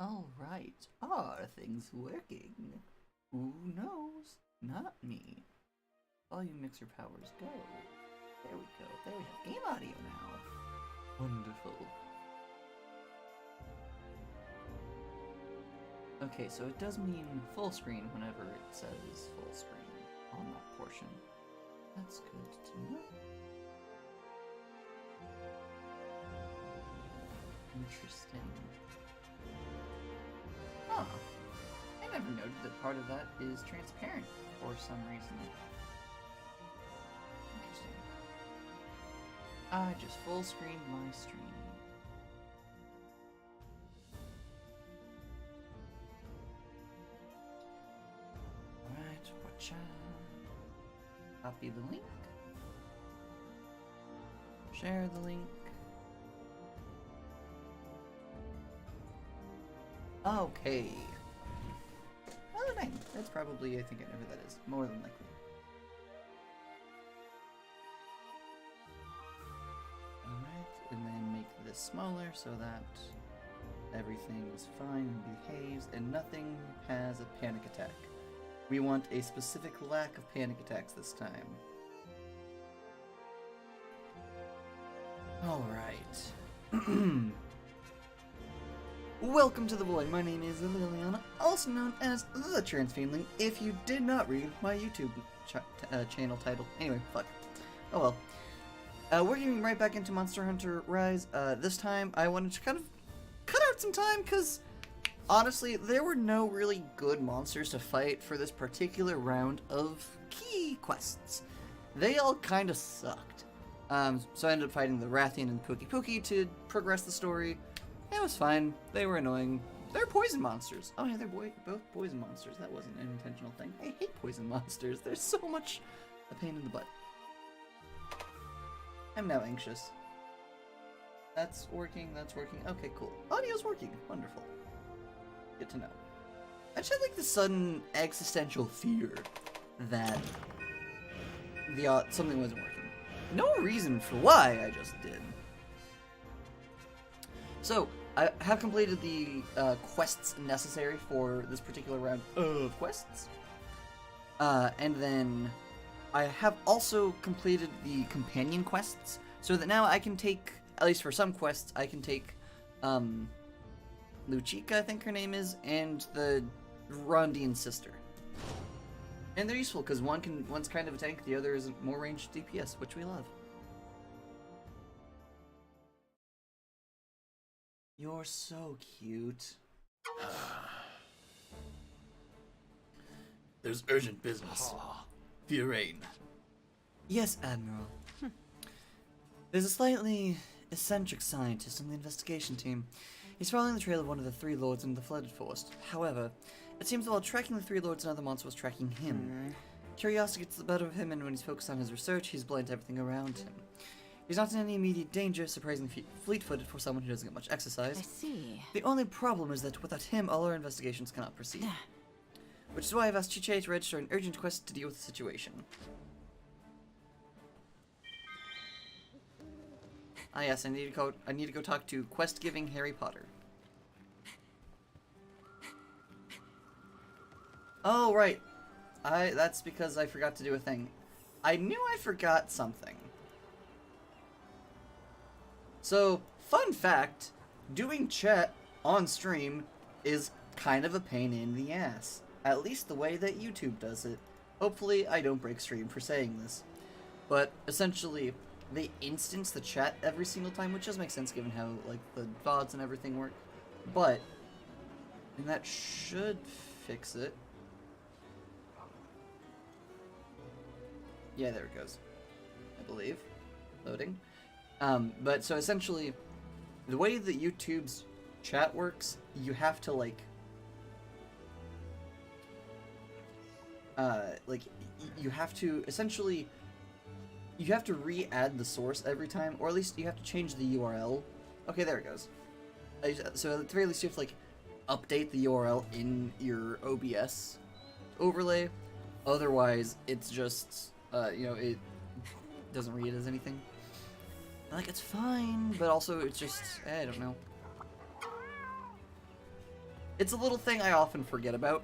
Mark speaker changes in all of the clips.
Speaker 1: Alright, are things working? Who knows? Not me. Volume mixer powers go. There we go. There we have game audio now. Wonderful. Okay, so it does mean full screen whenever it says full screen on that portion. That's good to know. Interesting. Huh. I never noted that part of that is transparent for some reason. Interesting. I just full screened my stream. Alright, watch out. Copy the link. Share the link. Okay. Oh, dang. That's probably, I think I know who that is. More than likely. Alright, and then make this smaller so that everything is fine and behaves and nothing has a panic attack. We want a specific lack of panic attacks this time. Alright. Welcome to the Void. My name is Liliana, also known as the Transfiendling, if you did not read my YouTube channel title. Anyway, fuck. Oh well. We're getting right back into Monster Hunter Rise. This time I wanted to kind of cut out some time, because honestly, there were no really good monsters to fight for this particular round of key quests. They all kind of sucked. So I ended up fighting the Rathian and Pookie Pookie to progress the story. It was fine. They were annoying. They're poison monsters. Oh yeah, they're both poison monsters. That wasn't an intentional thing. I hate poison monsters. They're so much a pain in the butt. I'm now anxious. That's working. That's working. Okay, cool. Audio's working. Wonderful. Good to know. I just had like the sudden existential fear that something wasn't working. No reason for why, I just did. So, I have completed the quests necessary for this particular round of quests. And then I have also completed the companion quests, so that now I can take, at least for some quests, I can take Luchika, I think her name is, and the Rondine's sister. And they're useful, because one's kind of a tank, the other is more ranged DPS, which we love. You're so cute. There's urgent business. Furain. Yes, Admiral. There's a slightly eccentric scientist on the investigation team. He's following the trail of one of the three lords in the flooded forest. However, it seems that while tracking the three lords, another monster was tracking him. Curiosity gets the better of him, and when he's focused on his research, he's blind to everything around him. He's not in any immediate danger, surprisingly fleet-footed for someone who doesn't get much exercise.
Speaker 2: I see.
Speaker 1: The only problem is that without him, all our investigations cannot proceed. Which is why I've asked Chiche to register an urgent quest to deal with the situation. Ah yes, I need to go talk to quest-giving Harry Potter. Oh, right. That's because I forgot to do a thing. I knew I forgot something. So, fun fact, doing chat on stream is kind of a pain in the ass. At least the way that YouTube does it. Hopefully I don't break stream for saying this. But, essentially, they instance the chat every single time, which does make sense given how, like, the VODs and everything work. But, and that should fix it. Yeah, there it goes. I believe. Loading. But so essentially, the way that YouTube's chat works, you have to like you have to essentially, you have to re-add the source every time, or at least you have to change the URL. Okay, there it goes. So at the very least you have to like update the URL in your OBS overlay. Otherwise, it's just, you know, it doesn't read as anything. Like, it's fine, but also it's just, I don't know. It's a little thing I often forget about.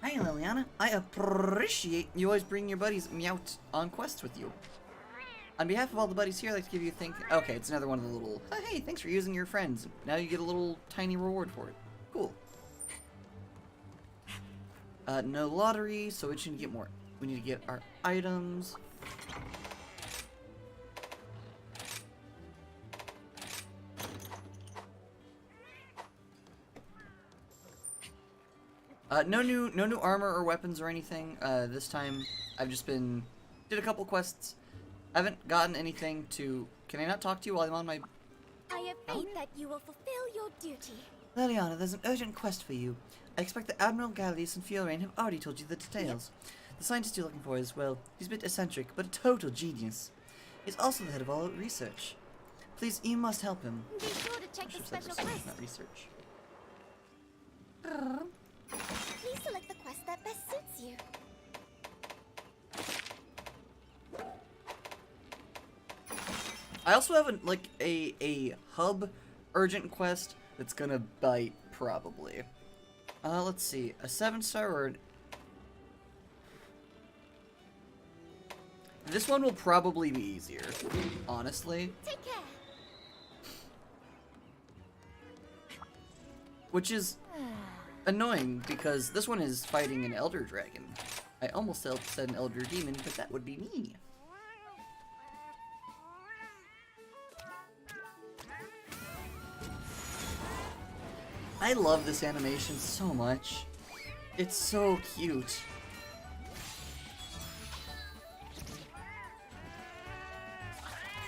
Speaker 1: Hi, Liliana. I appreciate you always bringing your buddies Meowt on quests with you. On behalf of all the buddies here, I'd like to give you a thank. Okay, it's another one of the little. Hey, thanks for using your friends. Now you get a little tiny reward for it. Cool. No lottery, so we just need to get more. We need to get our items. No new armor or weapons or anything. This time I've just did a couple quests. I haven't gotten anything to. Can I not talk to you while I'm on my?
Speaker 2: I have faith that you will fulfill your duty.
Speaker 1: Liliana, there's an urgent quest for you. I expect that Admiral Gallius and Fiorane have already told you the details. Yep. The scientist you're looking for is, well, he's a bit eccentric, but a total genius. He's also the head of all research. Please, you must help him.
Speaker 2: Be sure to check the special quest.
Speaker 1: Not research.
Speaker 2: Please select the quest that best suits you.
Speaker 1: I also have a hub urgent quest that's gonna bite, probably. Let's see. A 7-star or... This one will probably be easier, honestly.
Speaker 2: Take care.
Speaker 1: Which is annoying, because this one is fighting an Elder Dragon. I almost said an Elder Demon, but that would be me. I love this animation so much. It's so cute.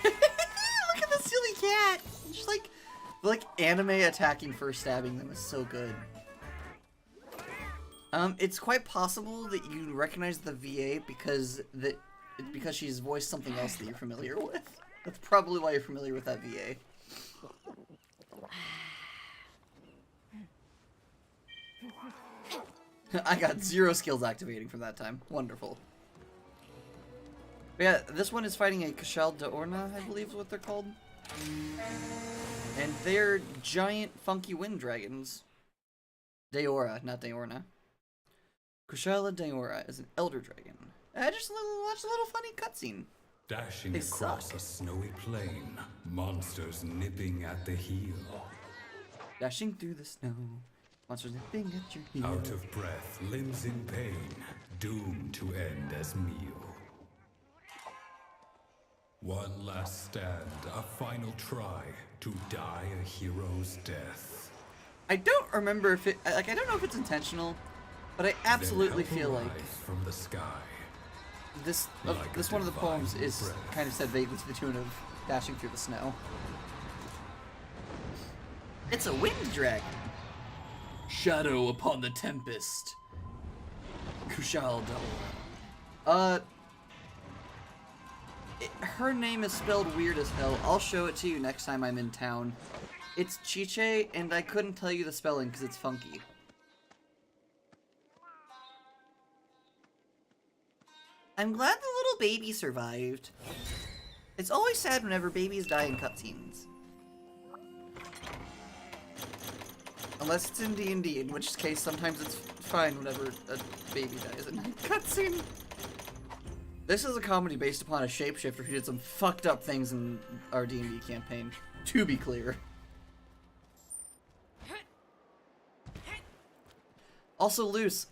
Speaker 1: Look at the silly cat! Just like anime attacking first stabbing them is so good. It's quite possible that you recognize the VA because she's voiced something else that you're familiar with. That's probably why you're familiar with that VA. I got 0 skills activating from that time. Wonderful. But yeah, this one is fighting a Kashal Daorna, I believe is what they're called. And they're giant, funky wind dragons. Daora, not Daorna. Kushala Daora is an elder dragon. Just watch a little funny cutscene.
Speaker 3: Dashing across a snowy plain, monsters nipping at the heel.
Speaker 1: Dashing through the snow, monsters nipping at your heel.
Speaker 3: Out of breath, limbs in pain, doomed to end as meal. One last stand, a final try to die a hero's death.
Speaker 1: I don't remember if I don't know if it's intentional, but I absolutely feel like
Speaker 3: from the sky.
Speaker 1: This one of the poems is kind of said vaguely to the tune of dashing through the snow. It's a wind dragon. Shadow upon the tempest. Kushal Daora. Her name is spelled weird as hell. I'll show it to you next time I'm in town. It's Chiche, and I couldn't tell you the spelling because it's funky. I'm glad the little baby survived. It's always sad whenever babies die in cutscenes. Unless it's in D&D, in which case sometimes it's fine whenever a baby dies in a cutscene. This is a comedy based upon a shapeshifter who did some fucked up things in our D&D campaign, to be clear. Also, Luce,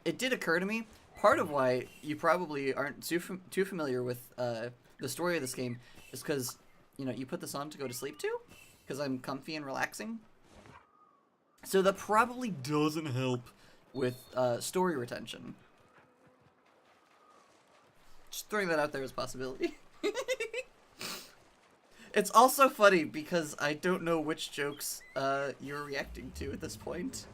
Speaker 1: it did occur to me, part of why you probably aren't too familiar with the story of this game is because, you know, you put this on to go to sleep to, because I'm comfy and relaxing. So that probably doesn't help with story retention. Just throwing that out there as a possibility. It's also funny because I don't know which jokes you're reacting to at this point.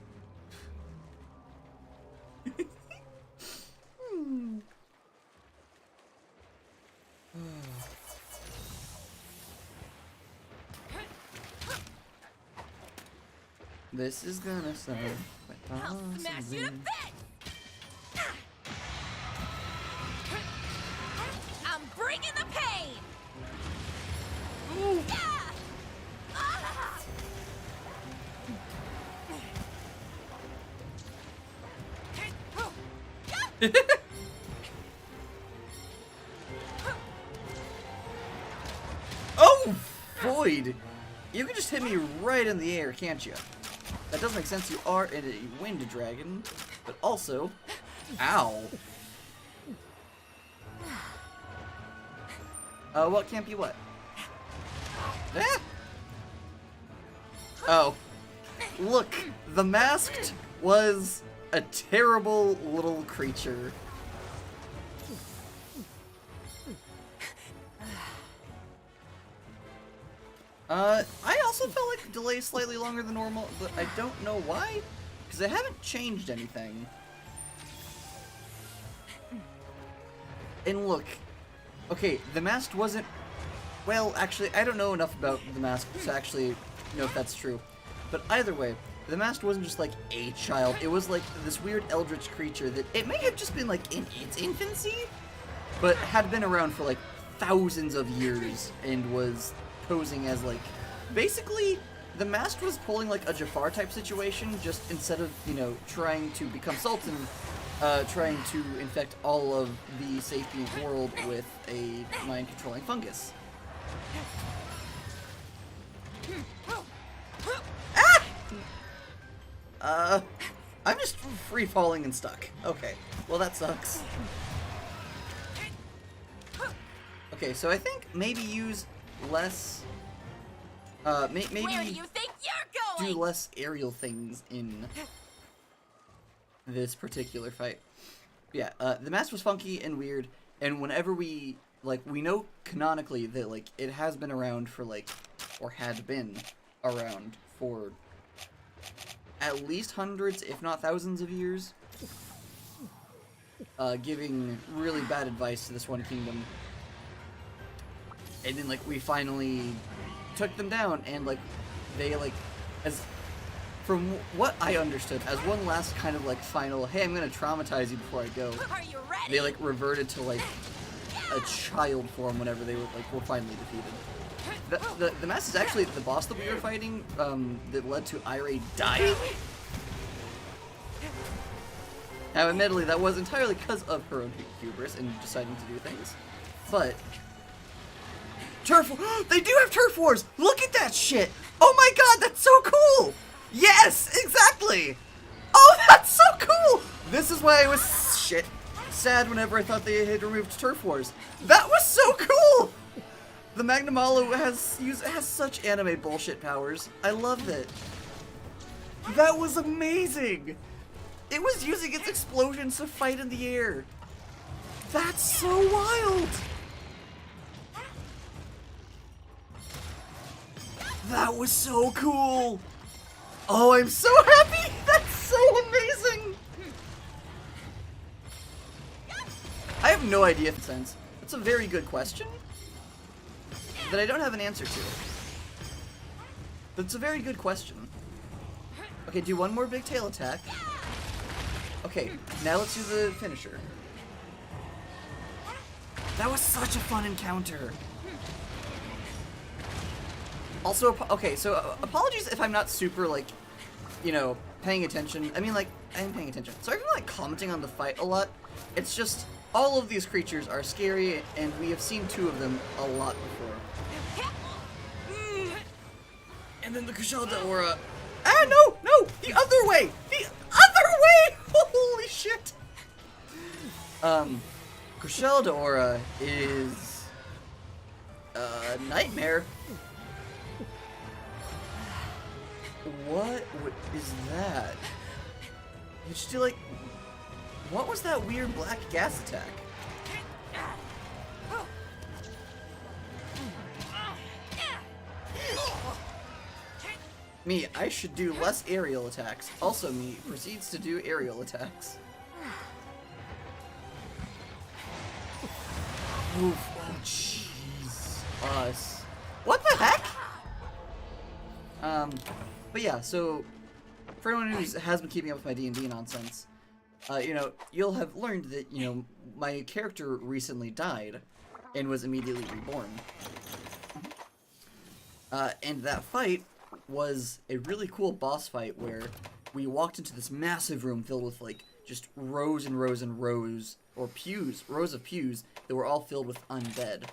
Speaker 1: This is gonna start by
Speaker 2: I'll smash you to bits! I'm bringing the pain!
Speaker 1: Ooh.
Speaker 2: Yeah! Ah!
Speaker 1: Oh, Void! You can just hit me right in the air, can't you? That does make sense. You are in a wind dragon, but also, ow. What can't be what? Ah! Oh. Look, the masked was a terrible little creature. I also felt like the delay is slightly longer than normal, but I don't know why, because I haven't changed anything. And look, okay, the mask wasn't, well, actually, I don't know enough about the mask to actually know if that's true. But either way, the mask wasn't just like a child, it was like this weird eldritch creature that it may have just been like in its infancy, but had been around for like thousands of years and was posing as like, basically, the mask was pulling like a Jafar type situation, just instead of, you know, trying to become Sultan, trying to infect all of the sapient world with a mind-controlling fungus. Ah! I'm just free-falling and stuck. Okay, well that sucks. Okay, so I think maybe use less, maybe
Speaker 2: Where do you think you're going?
Speaker 1: do less aerial things in this particular fight. Yeah, the mask was funky and weird, and whenever we, like, we know canonically that, like, it has been around for, like, or had been around for at least hundreds, if not thousands of years, giving really bad advice to this one kingdom. And then, like, we finally took them down, and, like, they, like, as, from what I understood, as one last kind of, like, final, hey, I'm gonna traumatize you before I go,
Speaker 2: Are you ready?
Speaker 1: they, like, reverted to, like, a child form whenever they were, like, were finally defeated. The mask is actually the boss that we were fighting, that led to Ire dying. Now, admittedly, that was entirely because of her own hubris in deciding to do things, but turf, they do have turf wars! Look at that shit! Oh my god, that's so cool! Yes, exactly! Oh, that's so cool! This is why I was sad whenever I thought they had removed turf wars. That was so cool! The Magnamalo has such anime bullshit powers. I love it. That was amazing! It was using its explosions to fight in the air. That's so wild! That was so cool! Oh, I'm so happy! That's so amazing! I have no idea if it sense. That's a very good question that I don't have an answer to. That's a very good question. Okay, do one more big tail attack. Okay, now let's do the finisher. That was such a fun encounter. Also, okay, so apologies if I'm not super, like, you know, paying attention. I mean, like, I am paying attention. Sorry if I'm, like, commenting on the fight a lot. It's just, all of these creatures are scary, and we have seen two of them a lot before. And then the Kushalda Aura. Ah, no! No! The other way! The other way! Holy shit! Kushalda Aura is a nightmare. What is that? Did she do, like, what was that weird black gas attack? Me, I should do less aerial attacks. Also, me proceeds to do aerial attacks. Oof. Oh, jeez. Us. What the heck? But yeah, so for anyone who has been keeping up with my D&D nonsense, you know, you'll have learned that, you know, my character recently died and was immediately reborn. And that fight was a really cool boss fight where we walked into this massive room filled with, like, just rows and rows and rows, or rows of pews that were all filled with undead.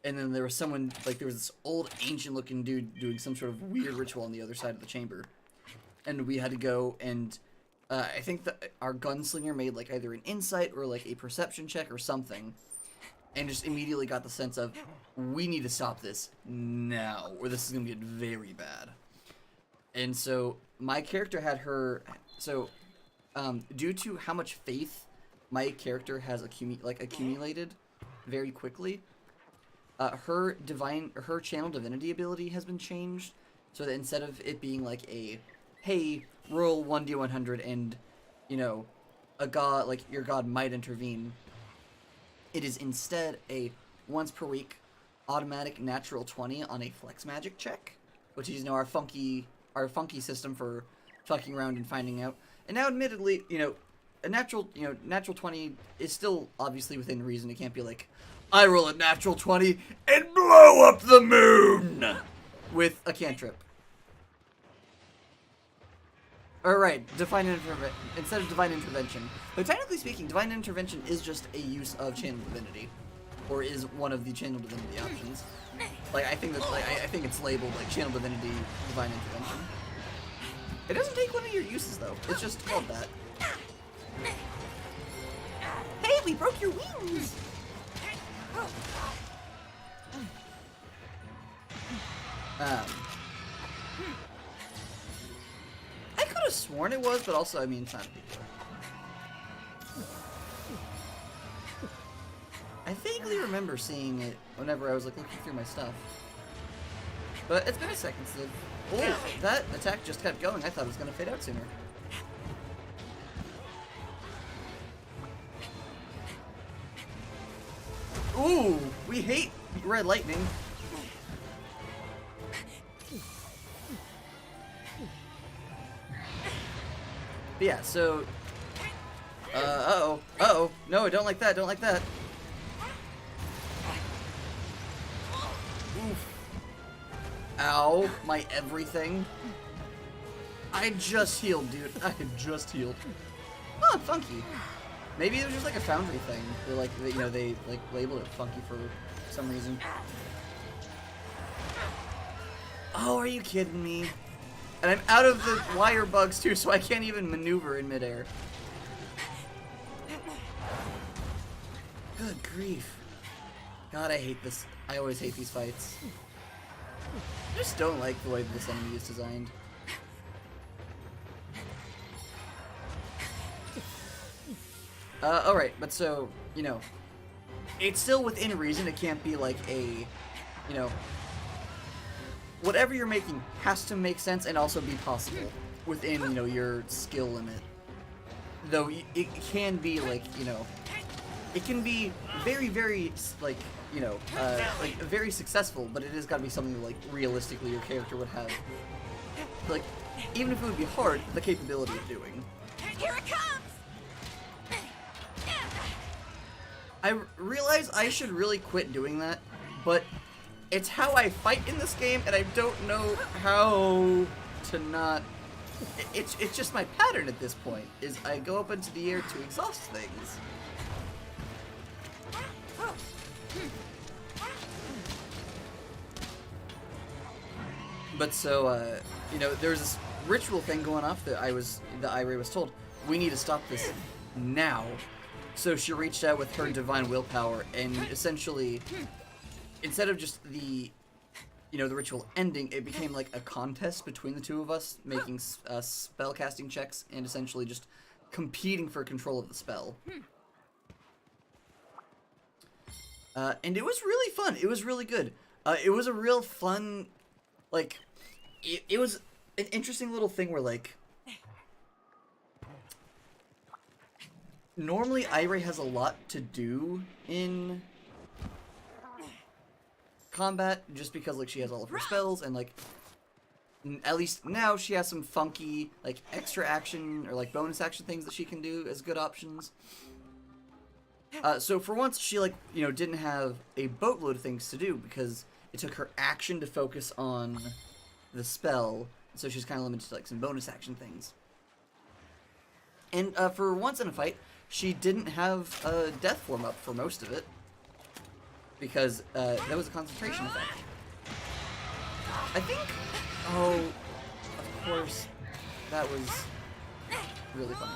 Speaker 1: And then there was someone, like, there was this old, ancient-looking dude doing some sort of weird ritual on the other side of the chamber. And we had to go and, I think that our gunslinger made, like, either an insight or, like, a perception check or something. And just immediately got the sense of, we need to stop this now, or this is going to get very bad. And so, my character had her, so, due to how much faith my character has accumulated very quickly, her channel divinity ability has been changed, so that instead of it being like a, hey, roll 1d100 and, you know, a god, like, your god might intervene, it is instead a once per week automatic natural 20 on a flex magic check, which is, you know, our funky system for fucking around and finding out. And now, admittedly, you know, a natural 20 is still obviously within reason. It can't be like, I roll a natural 20 and blow up the moon with a cantrip. Alright, instead of divine intervention. But technically speaking, divine intervention is just a use of channel divinity, or is one of the channel divinity options. Like, I think that, like, I think it's labeled like channel divinity, divine intervention. It doesn't take one of your uses though. It's just called that. Hey, we broke your wings. I could have sworn it was, but also, I mean, it's not a big deal. I vaguely remember seeing it whenever I was like looking through my stuff. But it's been a second since. Oh, that attack just kept going. I thought it was gonna fade out sooner. Ooh, we hate red lightning. But yeah, so uh-oh. No, I don't like that, don't like that. Oof. Ow, my everything. I just healed, dude. I just healed. Oh, funky. Maybe it was just like a foundry thing. They're like, you know, they like labeled it funky for some reason. Oh, are you kidding me? And I'm out of the wire bugs too, so I can't even maneuver in midair. Good grief. God, I hate this. I always hate these fights. I just don't like the way this enemy is designed. Alright, but so, you know, it's still within reason. It can't be like a, you know, whatever you're making has to make sense and also be possible within, you know, your skill limit. Though it can be like, you know, it can be very, very, like, you know, like very successful, but it has got to be something that, like, realistically your character would have, like, even if it would be hard, the capability of doing.
Speaker 2: Here it comes!
Speaker 1: I realize I should really quit doing that, but it's how I fight in this game, and I don't know how to not... It's just my pattern at this point, is I go up into the air to exhaust things. But so, you know, there's this ritual thing going off that Iray was told, we need to stop this now. So she reached out with her divine willpower, and essentially, instead of just the, you know, the ritual ending, it became like a contest between the two of us, making spell casting checks, and essentially just competing for control of the spell. And it was really fun. It was really good. It was a real fun, like, it was an interesting little thing where, like, normally Iray has a lot to do in combat, just because, like, she has all of her spells, and, like, at least now she has some funky, like, extra action, or, like, bonus action things that she can do as good options. So for once, she, like, you know, didn't have a boatload of things to do, because it took her action to focus on the spell, so she's kind of limited to, like, some bonus action things. And for once in a fight, she didn't have death form up for most of it. Because that was a concentration effect. I think... Oh, of course, that was really funny.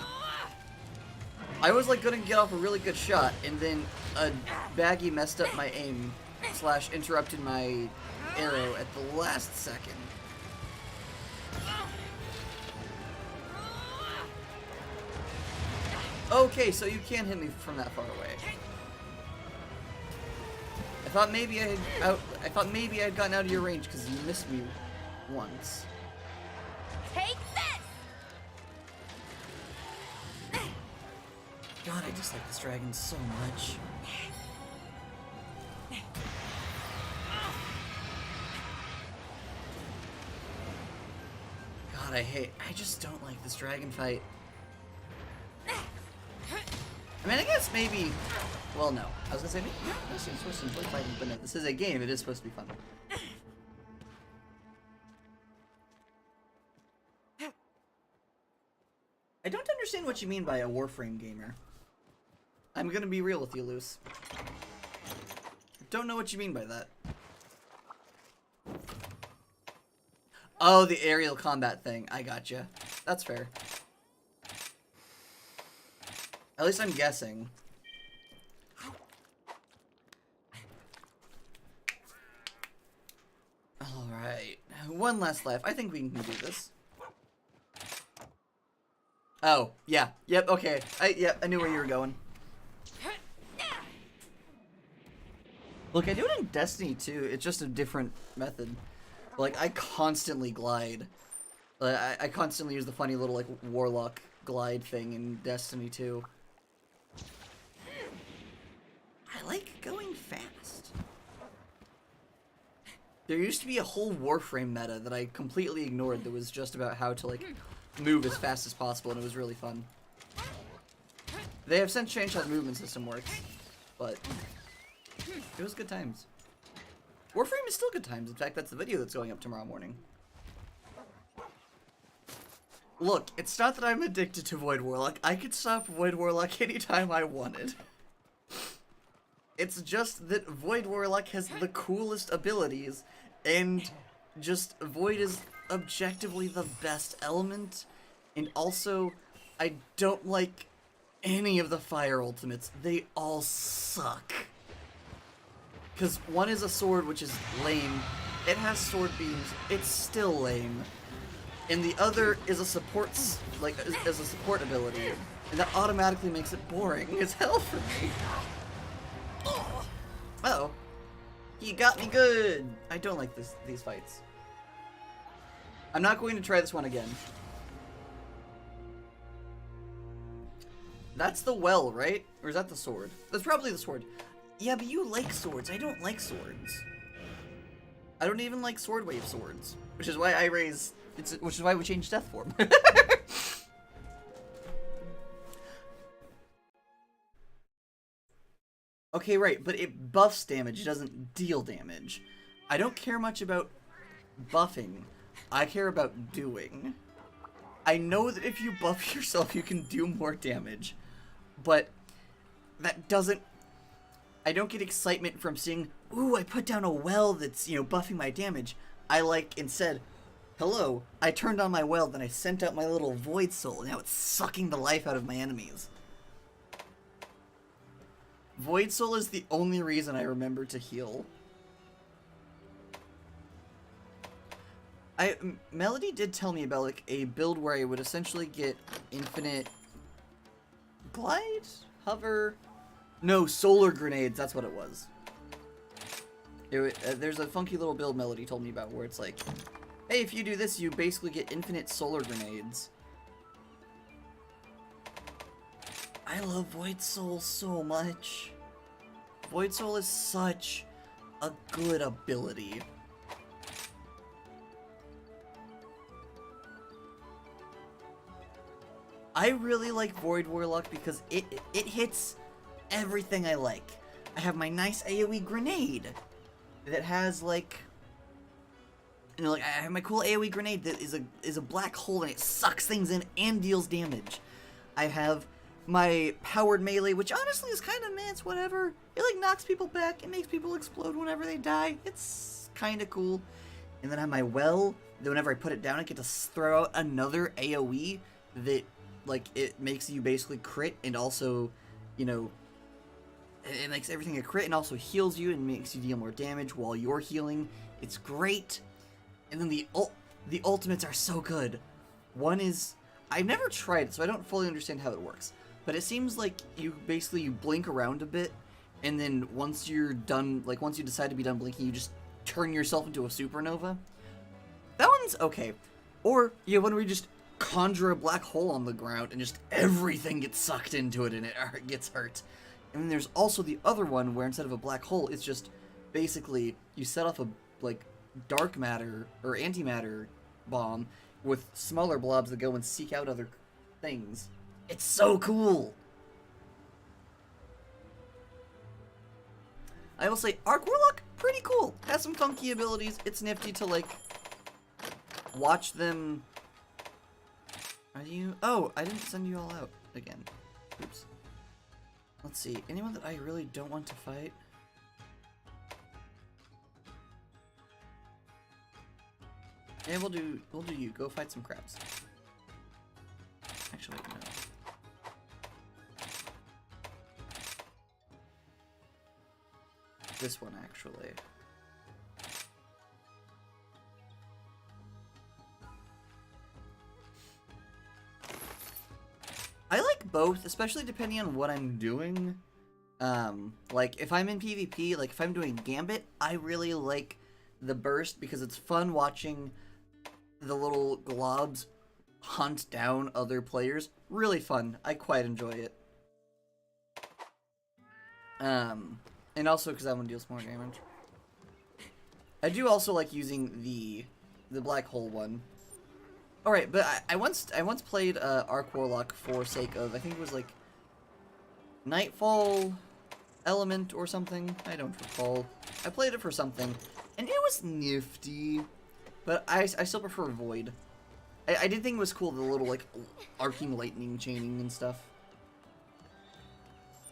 Speaker 1: I was like gonna get off a really good shot, and then a baggie messed up my aim / interrupted my arrow at the last second. Okay, so you can hit me from that far away. I thought maybe I had gotten out of your range because you missed me once.
Speaker 2: Take this!
Speaker 1: God, I dislike this dragon so much. God, I just don't like this dragon fight. I mean, I guess maybe, well, no. I was gonna say, yeah, this seems supposed to enjoy fighting, but no, this is a game, it is supposed to be fun. I don't understand what you mean by a Warframe gamer. I'm gonna be real with you, Luce. Don't know what you mean by that. Oh, the aerial combat thing. I gotcha. That's fair. At least I'm guessing. Alright. One last life. I think we can do this. Oh, yeah. Yep, okay. I knew where you were going. Look, I do it in Destiny too. It's just a different method. Like, I constantly glide. I constantly use the funny little, like, warlock glide thing in Destiny 2. I like going fast. There used to be a whole Warframe meta that I completely ignored that was just about how to, like, move as fast as possible, and it was really fun. They have since changed how the movement system works, but it was good times. Warframe is still good times. In fact, that's the video that's going up tomorrow morning. Look, it's not that I'm addicted to Void Warlock. I could stop Void Warlock anytime I wanted. It's just that Void Warlock has the coolest abilities, and just Void is objectively the best element, and also, I don't like any of the fire ultimates. They all suck. Because one is a sword, which is lame. It has sword beams. It's still lame. And the other is a support, as a support ability. And that automatically makes it boring as hell for me. Uh-oh. He got me good. I don't like these fights. I'm not going to try this one again. That's the well, right? Or is that the sword? That's probably the sword. Yeah, but you like swords. I don't like swords. I don't even like sword wave swords, which is why I raise. Which is why we changed death form. Okay, right, but it buffs damage. It doesn't deal damage. I don't care much about buffing. I care about doing. I know that if you buff yourself, you can do more damage, but that doesn't. I don't get excitement from seeing, ooh, I put down a well that's, buffing my damage. I like, instead, hello, I turned on my well, then I sent out my little void soul, and now it's sucking the life out of my enemies. Void soul is the only reason I remember to heal. Melody did tell me about, like, a build where I would essentially get infinite glide? Hover? No, solar grenades, that's what it was. There's a funky little build Melody told me about where it's like, hey, if you do this, you basically get infinite solar grenades. I love Void Soul so much. Void Soul is such a good ability. I really like Void Warlock because it hits everything I like. I have my nice AoE grenade that has like, I have my cool AoE grenade that is a black hole and it sucks things in and deals damage. I have my powered melee, which honestly is kind of meh, it's whatever. It like knocks people back, it makes people explode whenever they die. It's kind of cool. And then I have my well, that whenever I put it down, I get to throw out another AoE that, like, it makes you basically crit and also, you know, it makes everything a crit and also heals you and makes you deal more damage while you're healing. It's great. And then the ultimates are so good. One is, I've never tried it, so I don't fully understand how it works. But it seems like you blink around a bit, and then once you're done, like once you decide to be done blinking, you just turn yourself into a supernova. That one's okay. Or you have one where you just conjure a black hole on the ground and just everything gets sucked into it and it gets hurt. And then there's also the other one where instead of a black hole, it's just basically you set off a like dark matter or antimatter bomb with smaller blobs that go and seek out other things. It's so cool! I will say, Arc Warlock, pretty cool. Has some funky abilities. It's nifty to, like, watch them... Are you... Oh, I didn't send you all out again. Oops. Let's see. Anyone that I really don't want to fight? Yeah, we'll do you. Go fight some crabs. Actually, no. This one, actually. I like both, especially depending on what I'm doing. Like, if I'm in PvP, like, if I'm doing Gambit, I really like the burst because it's fun watching the little globs hunt down other players. Really fun. I quite enjoy it. And also because that one deals more damage. I do also like using the black hole one. Alright, but I once played Arc Warlock for sake of, I think it was like Nightfall Element or something. I don't recall. I played it for something, and it was nifty. But I still prefer Void. I did think it was cool, the little like arcing lightning chaining and stuff.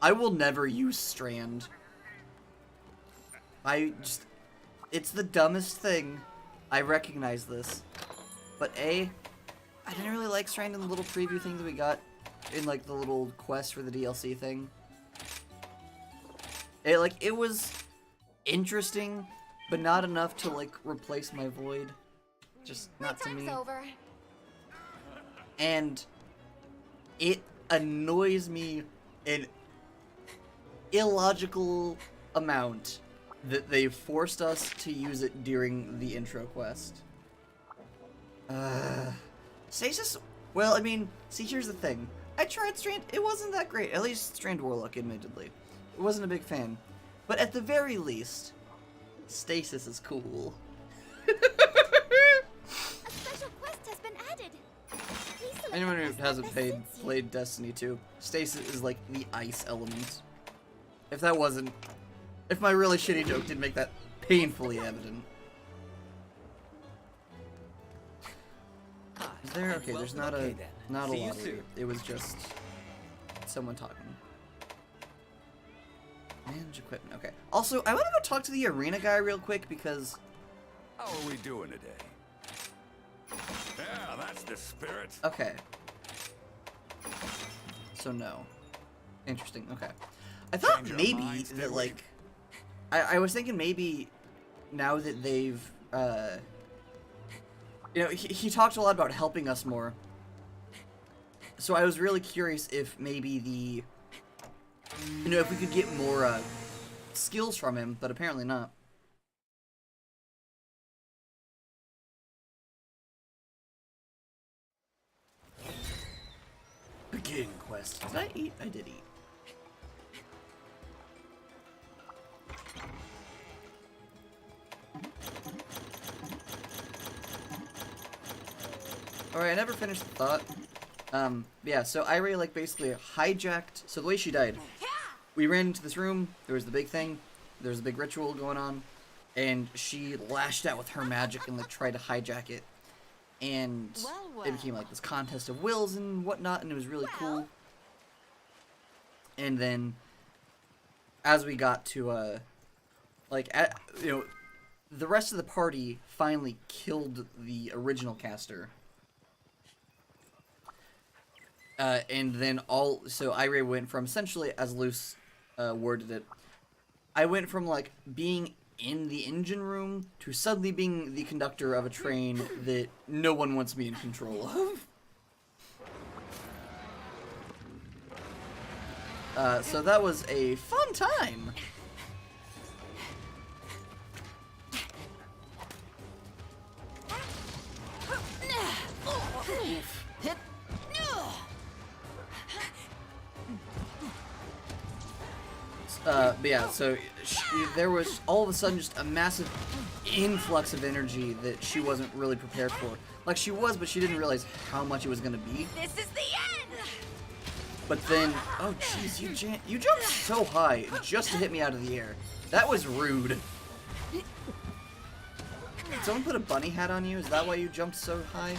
Speaker 1: I will never use Strand. It's the dumbest thing. I recognize this. But I didn't really like Strand in the little preview thing that we got in like the little quest for the DLC thing. It was interesting, but not enough to like replace my Void. Just not to me.
Speaker 2: Over.
Speaker 1: And it annoys me an illogical amount that they forced us to use it during the intro quest. Stasis, well, I mean, see, here's the thing. I tried Strand, it wasn't that great. At least Strand Warlock, admittedly. I wasn't a big fan. But at the very least, Stasis is cool.
Speaker 2: A special quest has been added.
Speaker 1: Anyone who hasn't played Destiny 2, Stasis is like the ice element. If my really shitty joke didn't make that painfully evident. Is there? Okay, there's not a lot here. It was just someone talking. Manage equipment. Okay. Also, I want to go talk to the arena guy real quick because.
Speaker 4: How are we doing today? Yeah, that's the spirit.
Speaker 1: Okay. So no. Interesting. Okay. I thought maybe that like. I was thinking maybe now that they've you know, he talked a lot about helping us more. So I was really curious if maybe if we could get more skills from him, but apparently not. Begin quest. Did I eat? I did eat. Alright, I never finished the thought. Yeah, so Irie, like, basically hijacked... So the way she died, we ran into this room, there was the big thing, there was a big ritual going on, and she lashed out with her magic and, like, tried to hijack it. And it became, like, this contest of wills and whatnot, and it was really cool. And then, as we got to, the rest of the party finally killed the original caster. And then so Irate went from essentially, as Luce worded it, I went from, like, being in the engine room to suddenly being the conductor of a train that no one wants me in control of. So that was a fun time. But yeah, so there was all of a sudden just a massive influx of energy that she wasn't really prepared for. Like, she was, but she didn't realize how much it was gonna be.
Speaker 2: This is the end!
Speaker 1: But then, oh jeez, you jumped so high just to hit me out of the air. That was rude. Did someone put a bunny hat on you? Is that why you jumped so high?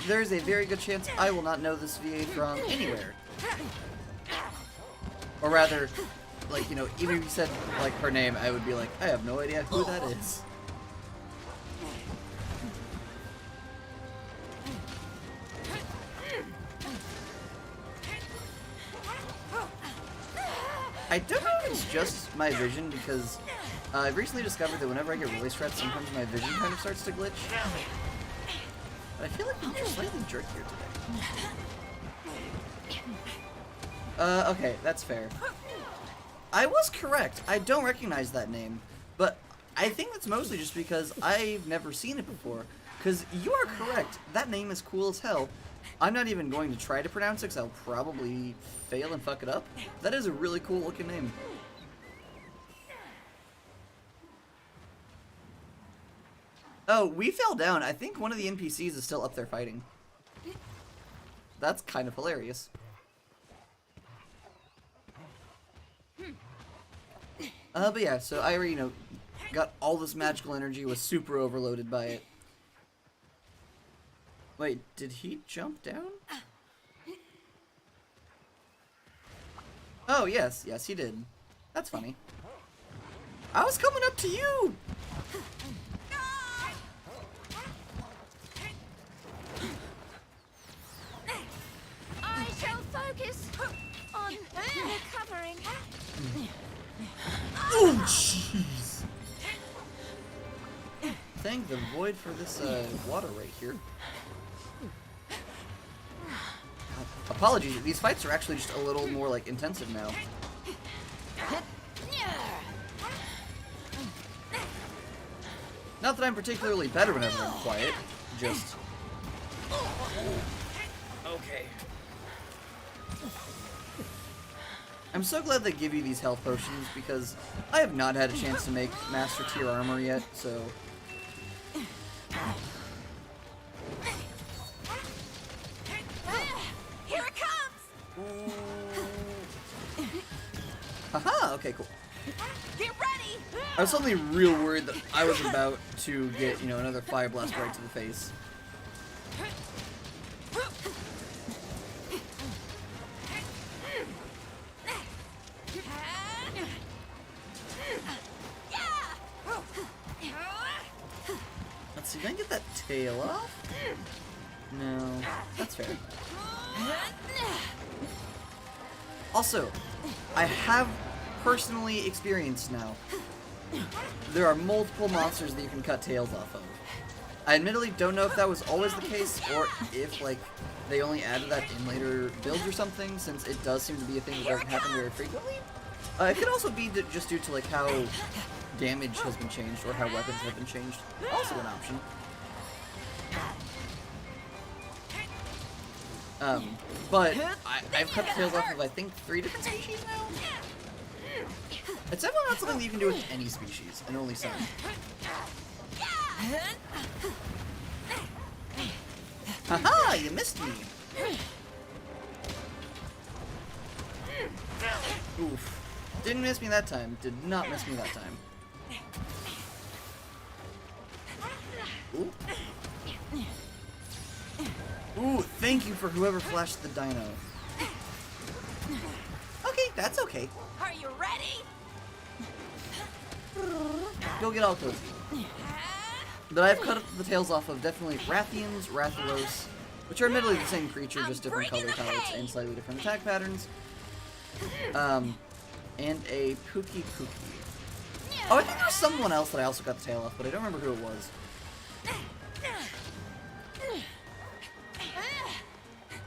Speaker 1: There's a very good chance I will not know this VA from anywhere. Or rather, like, you know, even if you said, like, her name, I would be like, I have no idea who that is. I don't know if it's just my vision, because I've recently discovered that whenever I get really stressed, sometimes my vision kind of starts to glitch. But I feel like I'm just slightly jerkier today. Okay, that's fair. I was correct. I don't recognize that name, but I think that's mostly just because I've never seen it before. Because you are correct. That name is cool as hell. I'm not even going to try to pronounce it because I'll probably fail and fuck it up. That is a really cool looking name. Oh, we fell down. I think one of the NPCs is still up there fighting. That's kind of hilarious. But yeah, so I, you know, got all this magical energy, was super overloaded by it. Wait, did he jump down? Oh, yes, he did. That's funny. I was coming up to you!
Speaker 2: I shall focus on recovering.
Speaker 1: Oh, jeez! Thank the void for this water right here. Apologies, these fights are actually just a little more, like, intensive now. Not that I'm particularly better whenever I'm quiet, just... Okay. I'm so glad they give you these health potions, because I have not had a chance to make Master Tier armor yet, so...
Speaker 2: Here it comes!
Speaker 1: Haha, okay, cool.
Speaker 2: Get ready!
Speaker 1: I was suddenly real worried that I was about to get, you know, another fire blast right to the face. Let's see, can I get that tail off? No, that's fair. Also, I have personally experienced now, there are multiple monsters that you can cut tails off of. I admittedly don't know if that was always the case, or if, like, they only added that in later builds or something, since it does seem to be a thing that doesn't happen very frequently. It could also be just due to, like, how damage has been changed, or how weapons have been changed. Also an option. But I've cut the tails off of, I think, 3 different species now? It's definitely not something that you can do with any species, and only some. Haha, you missed me! Oof. Didn't miss me that time. Did not miss me that time. Ooh. Ooh, thank you for whoever flashed the dino. Okay, that's okay.
Speaker 2: Are you ready?
Speaker 1: Go get all cozy. But I've cut the tails off of definitely Rathians, Rathalos, which are admittedly the same creature, just different color palettes and slightly different attack patterns. And a Pookie Pookie. Oh, I think there was someone else that I also got the tail off, but I don't remember who it was.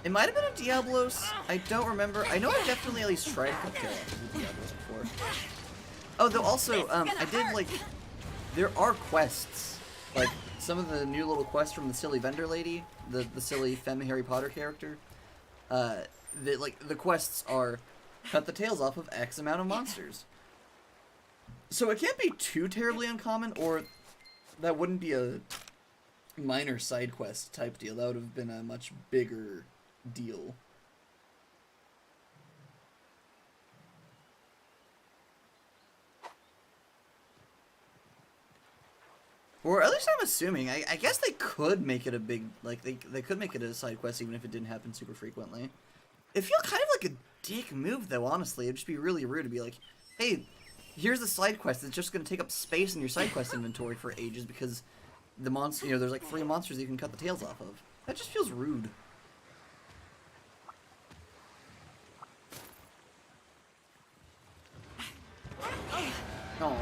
Speaker 1: It might have been a Diablos. I don't remember. I know I definitely at least tried to cut the tail off of the Diablos before. Oh, though also, I did, like, there are quests. Like, some of the new little quests from the silly vendor lady, the silly femme Harry Potter character. The quests are cut the tails off of X amount of monsters. So it can't be too terribly uncommon, or that wouldn't be a minor side quest type deal. That would have been a much bigger deal. Or at least I'm assuming. I guess they could make it a big, like, they could make it a side quest even if it didn't happen super frequently. It feels kind of like a dick move, though, honestly. It'd just be really rude to be like, hey, here's a side quest that's just going to take up space in your side quest inventory for ages because the monster, you know, there's like 3 monsters you can cut the tails off of. That just feels rude. Oh.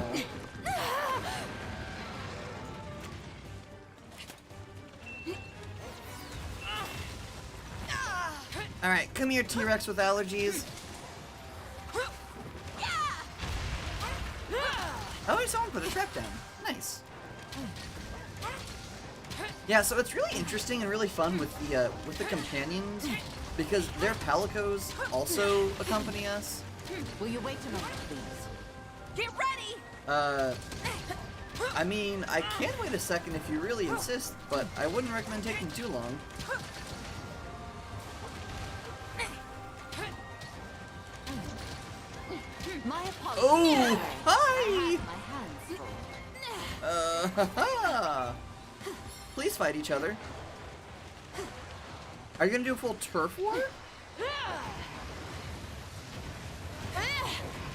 Speaker 1: Alright, come here, T-Rex with allergies. Oh, someone put a trap down. Nice. Yeah, so it's really interesting and really fun with the companions because their palicos also accompany us.
Speaker 2: Will you wait a moment, please? Get ready!
Speaker 1: I mean, I can wait a second if you really insist, but I wouldn't recommend taking too long.
Speaker 2: My apologies.
Speaker 1: Oh, hi!
Speaker 2: My hands full.
Speaker 1: Haha! Please fight each other. Are you gonna do a full turf war?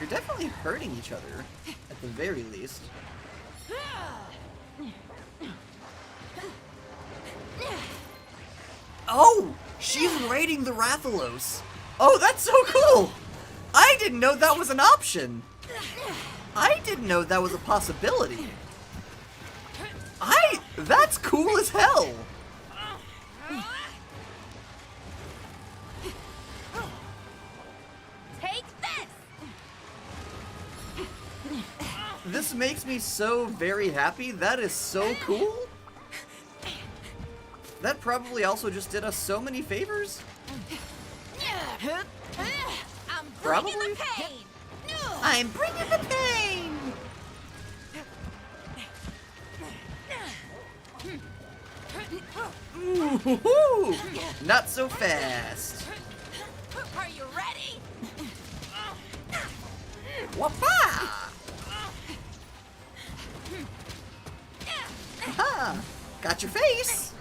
Speaker 1: You're definitely hurting each other, at the very least. Oh! She's raiding the Rathalos! Oh, that's so cool! I didn't know that was an option! I didn't know that was a possibility! That's cool as hell!
Speaker 2: Take this!
Speaker 1: This makes me so very happy. That is so cool. That probably also just did us so many favors.
Speaker 2: I'm
Speaker 1: Probably.
Speaker 2: bringing the pain!
Speaker 1: I'm bringing the pain! Ooh, not so fast.
Speaker 2: Are you ready?
Speaker 1: Wapa! Aha! Got your face!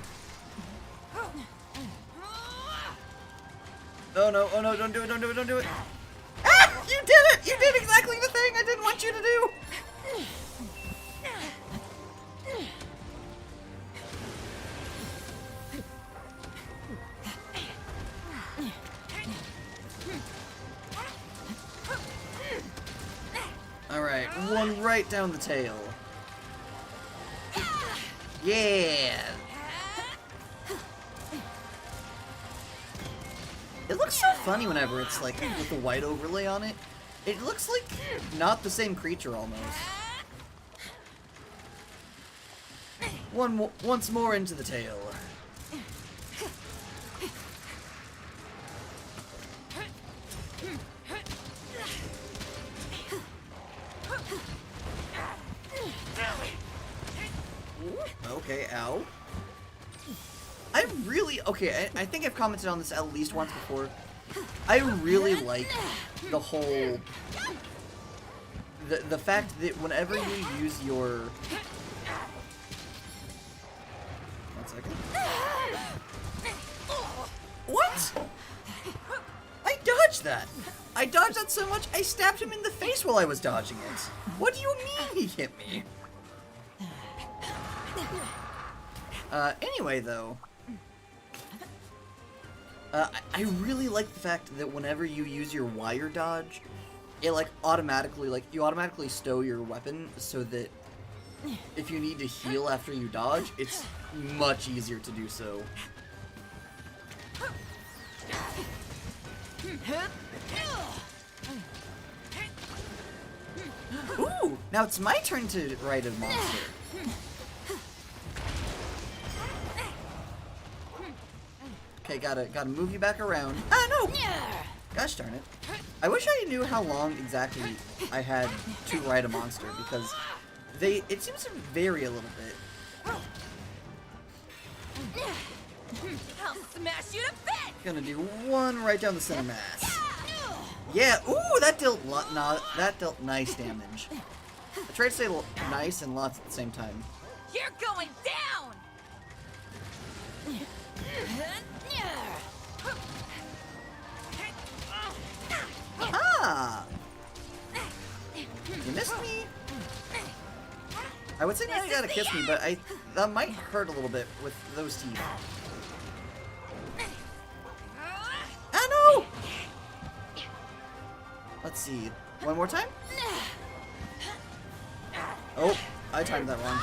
Speaker 1: Oh no, don't do it, don't do it, don't do it. Ah! You did it! You did exactly the thing I didn't want you to do! Alright, one right down the tail. Yeah! It looks so funny whenever it's like with the white overlay on it. It looks like not the same creature almost. Once more into the tail. Okay, ow. I really, okay, I think I've commented on this at least once before. I really like the whole, the fact that whenever you use your, one second. What? I dodged that. I dodged that so much, I stabbed him in the face while I was dodging it. What do you mean he hit me? Anyway, though. I really like the fact that whenever you use your wire dodge, it, like, automatically, like, you automatically stow your weapon so that if you need to heal after you dodge, it's much easier to do so. Ooh! Now it's my turn to ride a monster. Okay, gotta move you back around. Ah, no! Gosh darn it. I wish I knew how long exactly I had to ride a monster, because it seems to vary a little bit.
Speaker 2: I'll smash you to bits!
Speaker 1: Gonna do one right down the center mass. Yeah, ooh, that dealt nice damage. I tried to say nice and lots at the same time.
Speaker 2: You're going down!
Speaker 1: Ah! You missed me? I would say now you gotta kiss me, but that might hurt a little bit with those teeth. Ah, no! Let's see. One more time? Oh, I timed that wrong.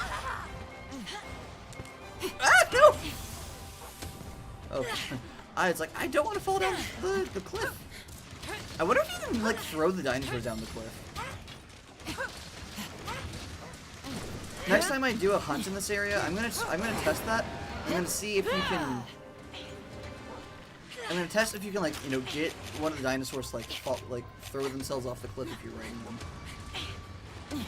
Speaker 1: Ah, no! Oh, I was like, I don't want to fall down the cliff. I wonder if you can, like, throw the dinosaurs down the cliff. Next time I do a hunt in this area, I'm gonna test that. I'm gonna see if you can. I'm gonna test if you can, like, you know, get one of the dinosaurs to, like, throw themselves off the cliff if you're riding them.